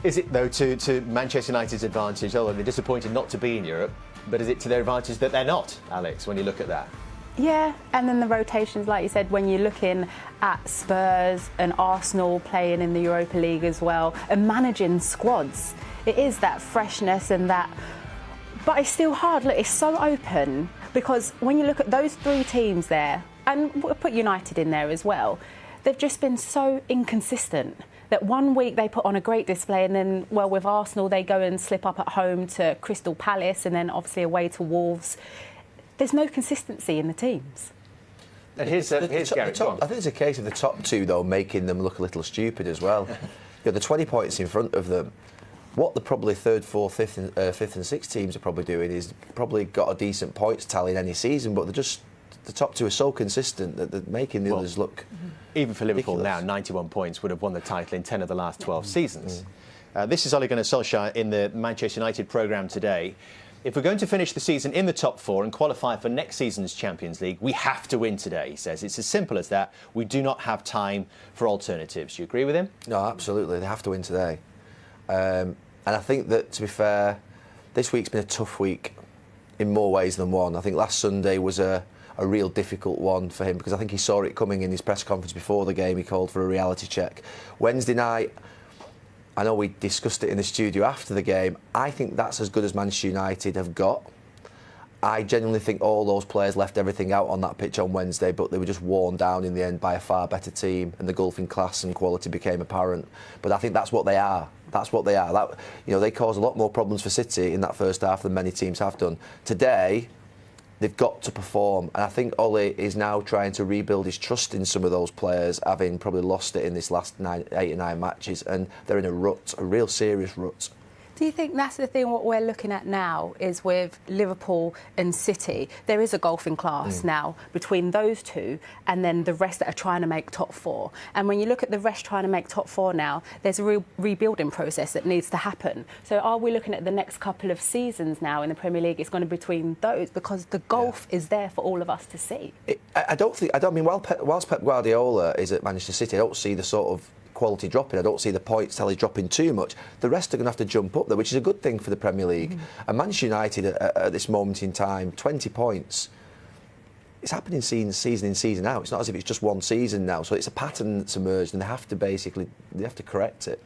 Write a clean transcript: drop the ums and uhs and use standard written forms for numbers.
Is it, though, to Manchester United's advantage, although they're disappointed not to be in Europe, but is it to their advantage that they're not, Alex, when you look at that? Yeah, and then the rotations, like you said, when you're looking at Spurs and Arsenal playing in the Europa League as well, and managing squads, it is that freshness and that. But it's still hard. Look, it's so open, because when you look at those three teams there, and we'll put United in there as well, they've just been so inconsistent that one week they put on a great display, and then, well, with Arsenal, they go and slip up at home to Crystal Palace and then obviously away to Wolves. There's no consistency in the teams. And here's Gary. I think it's a case of the top two, though, making them look a little stupid as well. The 20 points in front of them. What the probably third, fourth, fifth and sixth teams are probably doing is probably got a decent points tally in any season, but they're just, the top two are so consistent that they're making the others look even for Liverpool ridiculous. now, 91 points would have won the title in 10 of the last 12 seasons. This is Ole Gunnar Solskjaer in the Manchester United programme today. If we're going to finish the season in the top four and qualify for next season's Champions League, we have to win today, he says. It's as simple as that. We do not have time for alternatives. Do you agree with him? No, absolutely. They have to win today. And I think that, to be fair, this week's been a tough week in more ways than one. I think last Sunday was a real difficult one for him, because I think he saw it coming in his press conference before the game. He called for a reality check. Wednesday night, I know we discussed it in the studio after the game. I think that's as good as Manchester United have got. I genuinely think all those players left everything out on that pitch on Wednesday, but they were just worn down in the end by a far better team, and the gulf in class and quality became apparent. But I think that's what they are. That's what they are. They caused a lot more problems for City in that first half than many teams have done. Today, they've got to perform, and I think Ole is now trying to rebuild his trust in some of those players, having probably lost it in this last 8 or 9 matches, and they're in a rut, a real serious rut. Do you think that's the thing, what we're looking at now is with Liverpool and City, there is a gulf in class now between those two and then the rest that are trying to make top four. And when you look at the rest trying to make top four now, there's a real rebuilding process that needs to happen. So are we looking at the next couple of seasons now in the Premier League? It's going to be between those, because the gulf is there for all of us to see. Whilst Pep Guardiola is at Manchester City, I don't see the sort of quality dropping. I don't see the points tally dropping too much. The rest are going to have to jump up there, which is a good thing for the Premier League. And Manchester United at this moment in time, 20 points. It's happening season in, season out. It's not as if it's just one season now. So it's a pattern that's emerged, and they have to correct it.